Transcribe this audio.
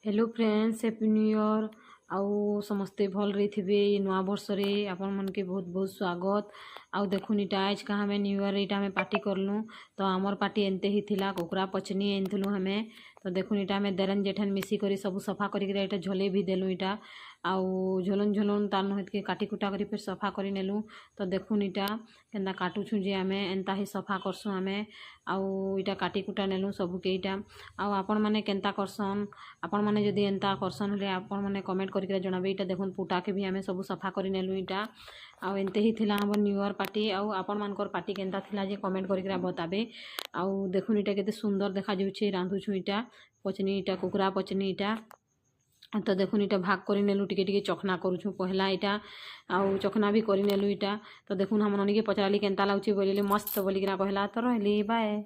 Hello friends, happy new year. आउ समस्ते भल रही थे नुआ वर्ष रे आपण मन के बहुत बहुत स्वागत। आउ देखुन इटा आज का हमें न्यू ईयर इटा हमें पार्टी करलु। तो आमर पार्टी एनते ही थिला कुकुरा पचनी एनथलु हमें। तो देखुन इटा हमें देरन जेठन मिसी करी सब सफा करी इटा झोले भी देलु इटा आउ झोलन झोलन तार नहित के काटी कुटा करी फिर सफा करी नेलु। तो देखुन इटा केनता काटुछु जे हमें एनता ही सफा करसु हमें आउ इटा काटी कुटा नेलु सब के इटा। आउ आपण माने केनता करसन आपण माने जदि एंता करसन हेले आपण माने कमेंट करके जणाबे। इटा देखुन पुटा के भी हमें सब सफा करी नेलु इटा आउ एनते ही थिला हमर न्यू ईयर पार्टी। आउ आपण मानकर पार्टी केनता थिला जे कमेंट करके बताबे। आउ देखुन इटा केते सुंदर देखा जाउछे रांधुछु इटा पचनी इटा कुकुरा पचनी इटा। तो देखुन इटा भाग करी नेलु टिके टिके चखना करूछु पहला इटा आउ चखना भी करी नेलु इटा। तो देखुन हम ननी के पचराली केनता लाଗୁଛି बोलिले मस्त बोलिकिना कहला। तो रहली बाय।